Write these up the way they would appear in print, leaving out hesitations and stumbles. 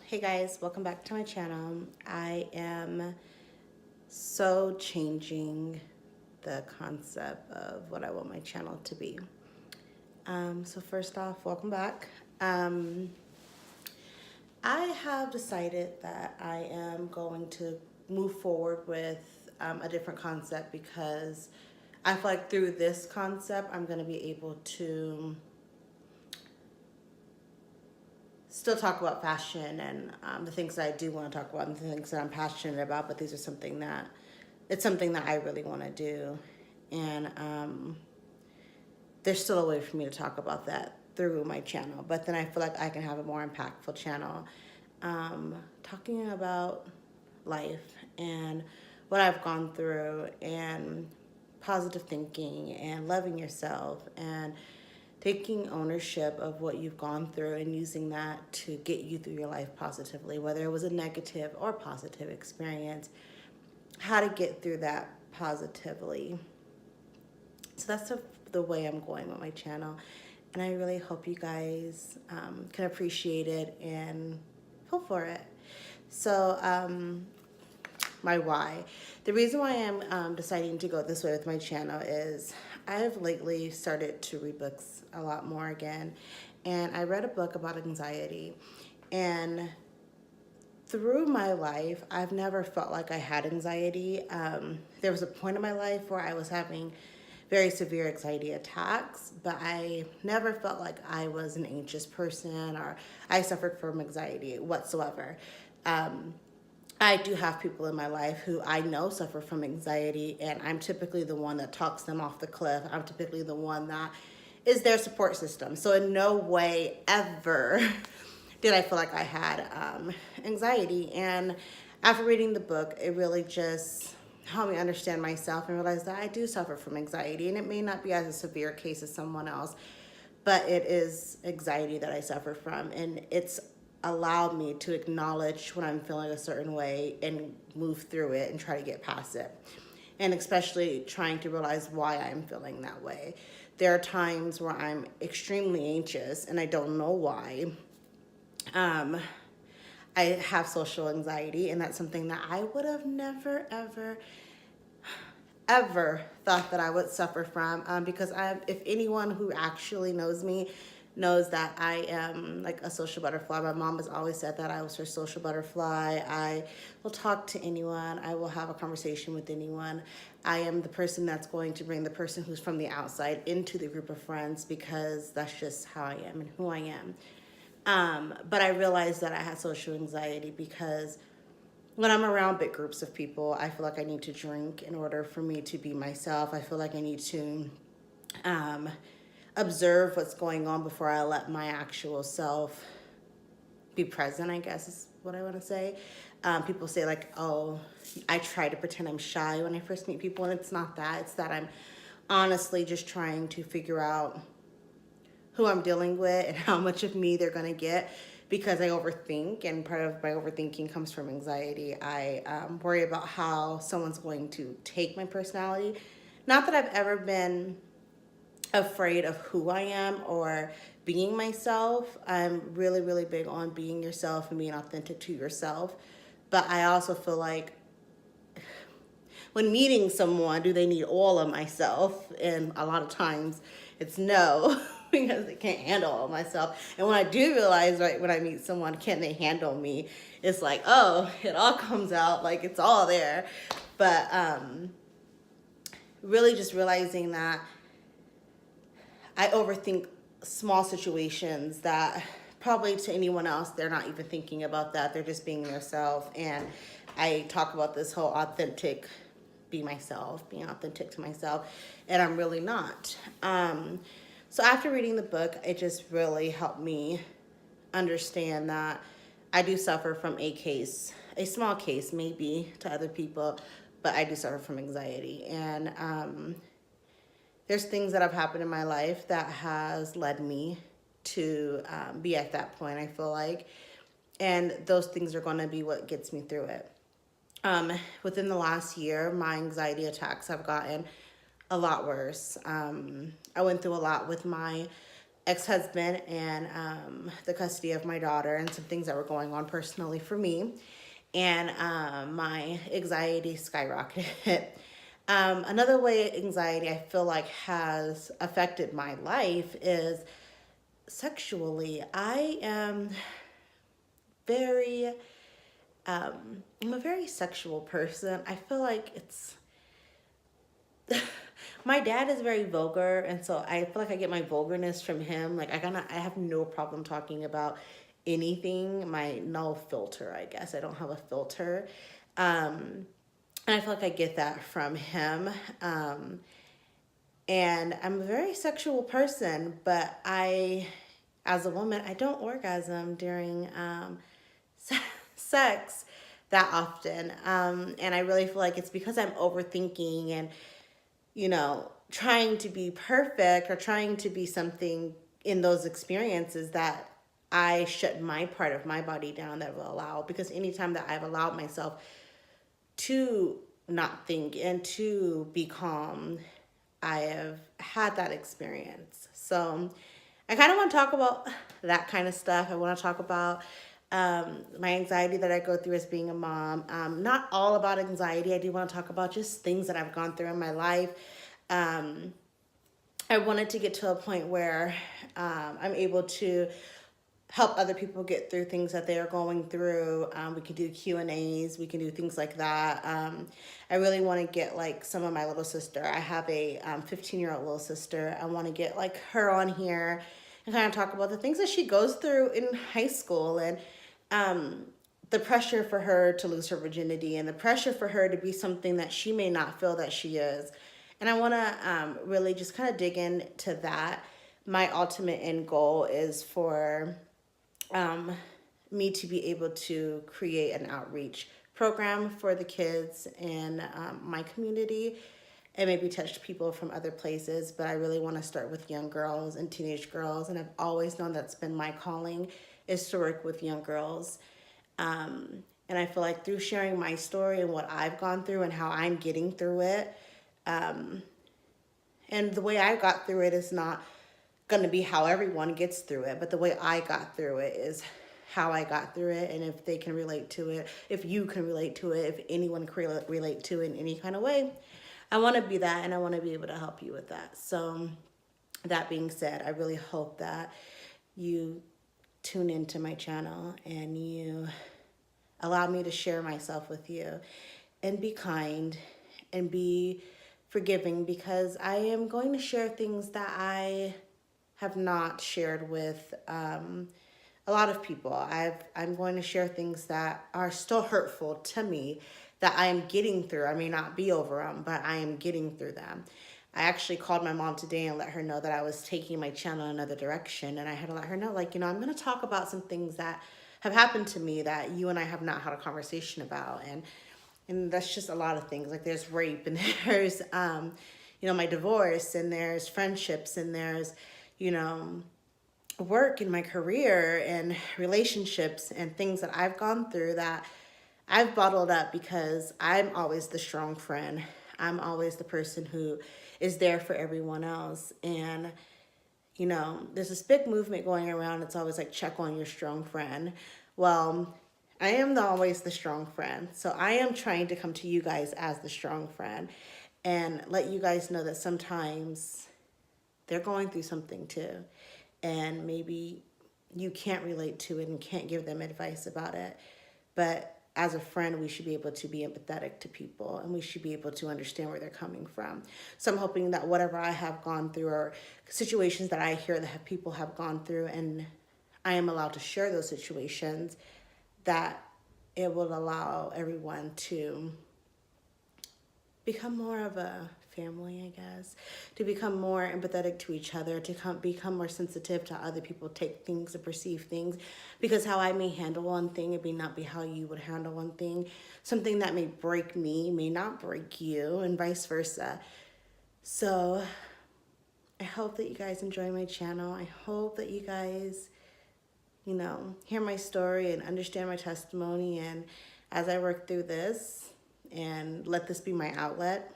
Hey guys, welcome back to my channel. I am so changing the concept of what I want my channel to be. So first off, welcome back. I have decided that I am going to move forward with a different concept because I feel like through this concept, I'm going to be able to still talk about fashion and the things that I do want to talk about and the things that I'm passionate about, but these are something that I really want to do. And there's still a way for me to talk about that through my channel. But then I feel like I can have a more impactful channel talking about life and what I've gone through and positive thinking and loving yourself and taking ownership of what you've gone through and using that to get you through your life positively, whether it was a negative or positive experience, how to get through that positively. So that's the way I'm going with my channel. And I really hope you guys can appreciate it and go for it. So, my why. The reason why I'm deciding to go this way with my channel is I have lately started to read books a lot more again. And I read a book about anxiety. And through my life, I've never felt like I had anxiety. There was a point in my life where I was having very severe anxiety attacks, but I never felt like I was an anxious person or I suffered from anxiety whatsoever. I do have people in my life who I know suffer from anxiety, and I'm typically the one that talks them off the cliff. I'm typically the one that is their support system. So in no way ever did I feel like I had anxiety. And after reading the book, it really just helped me understand myself and realize that I do suffer from anxiety. And it may not be as a severe case as someone else, but it is anxiety that I suffer from. And it's allowed me to acknowledge when I'm feeling a certain way and move through it and try to get past it. And especially trying to realize why I'm feeling that way. There are times where I'm extremely anxious and I don't know why. I have social anxiety, and that's something that I would have never, ever thought that I would suffer from because if anyone who actually knows me knows that I am like a social butterfly. My mom has always said that I was her social butterfly. I will talk to anyone. I will have a conversation with anyone. I am the person that's going to bring the person who's from the outside into the group of friends because that's just how I am and who I am. But I realized that I had social anxiety because when I'm around big groups of people, I feel like I need to drink in order for me to be myself. I feel like I need to um, observe what's going on before I let my actual self be present, I guess is what I want to say. People say like, oh, I try to pretend I'm shy when I first meet people, and it's not that. It's that I'm honestly just trying to figure out who I'm dealing with and how much of me they're gonna get because I overthink, and part of my overthinking comes from anxiety. I worry about how someone's going to take my personality. Not that I've ever been afraid of who I am or being myself. I'm really, really big on being yourself and being authentic to yourself. But I also feel like when meeting someone, do they need all of myself? And a lot of times it's no, because they can't handle all of myself. And when I do realize, right, when I meet someone, can they handle me? It's like, oh, it all comes out, like it's all there. But really just realizing that I overthink small situations that probably to anyone else, they're not even thinking about that. They're just being themselves. And I talk about this whole authentic, be myself, being authentic to myself, and I'm really not. So after reading the book, it just really helped me understand that I do suffer from a small case maybe to other people, but I do suffer from anxiety. And there's things that have happened in my life that has led me to be at that point, I feel like. And those things are going to be what gets me through it. Within the last year, my anxiety attacks have gotten a lot worse. I went through a lot with my ex-husband and the custody of my daughter and some things that were going on personally for me. And my anxiety skyrocketed. Another way anxiety I feel like has affected my life is sexually. I am very, I'm a very sexual person. I feel like it's, my dad is very vulgar, and so I feel like I get my vulgarness from him. Like I have no problem talking about anything. My no filter, I guess. I don't have a filter. And I feel like I get that from him. And I'm a very sexual person, but as a woman, I don't orgasm during sex that often. And I really feel like it's because I'm overthinking and, trying to be perfect or trying to be something in those experiences that I shut my part of my body down that will allow. Because anytime that I've allowed myself to not think and to be calm, I have had that experience. So I kind of want to talk about that kind of stuff. I want to talk about my anxiety that I go through as being a mom. Not all about anxiety. I do want to talk about just things that I've gone through in my life. I wanted to get to a point where I'm able to help other people get through things that they are going through. We can do Q&As. We can do things like that. I really want to get like some of my little sister. I have a 15-year-old little sister. I want to get like her on here and kind of talk about the things that she goes through in high school and the pressure for her to lose her virginity and the pressure for her to be something that she may not feel that she is. And I want to really just kind of dig into that. My ultimate end goal is for me to be able to create an outreach program for the kids in my community and maybe touch people from other places. But I really want to start with young girls and teenage girls. And I've always known that's been my calling, is to work with young girls. And I feel like through sharing my story and what I've gone through and how I'm getting through it, and the way I got through it is not going to be how everyone gets through it, but the way I got through it is how I got through it. And if they can relate to it, if you can relate to it, if anyone can relate to it in any kind of way, I want to be that, and I want to be able to help you with that. So that being said, I really hope that you tune into my channel and you allow me to share myself with you and be kind and be forgiving, because I am going to share things that I have not shared with a lot of people. I'm going to share things that are still hurtful to me that I am getting through. I may not be over them, but I am getting through them. I actually called my mom today and let her know that I was taking my channel in another direction. And I had to let her know, like, I'm going to talk about some things that have happened to me that you and I have not had a conversation about. And that's just a lot of things. Like there's rape and there's, my divorce, and there's friendships, and there's, work in my career and relationships and things that I've gone through that I've bottled up because I'm always the strong friend. I'm always the person who is there for everyone else. And, there's this big movement going around. It's always like, check on your strong friend. Well, I am always the strong friend. So I am trying to come to you guys as the strong friend and let you guys know that sometimes they're going through something too. And maybe you can't relate to it and can't give them advice about it. But as a friend, we should be able to be empathetic to people, and we should be able to understand where they're coming from. So I'm hoping that whatever I have gone through, or situations that I hear that people have gone through, and I am allowed to share those situations, that it will allow everyone to become more of a family, I guess, to become more empathetic to each other, to become more sensitive to other people take things and perceive things, because how I may handle one thing, it may not be how you would handle one thing. Something that may break me may not break you, and vice versa. So I hope that you guys enjoy my channel. I hope that you guys, hear my story and understand my testimony. And as I work through this and let this be my outlet,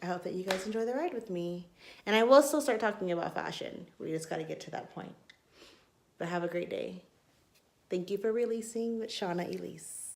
I hope that you guys enjoy the ride with me. And I will still start talking about fashion. We just got to get to that point. But have a great day. Thank you for releasing with Shauna Elise.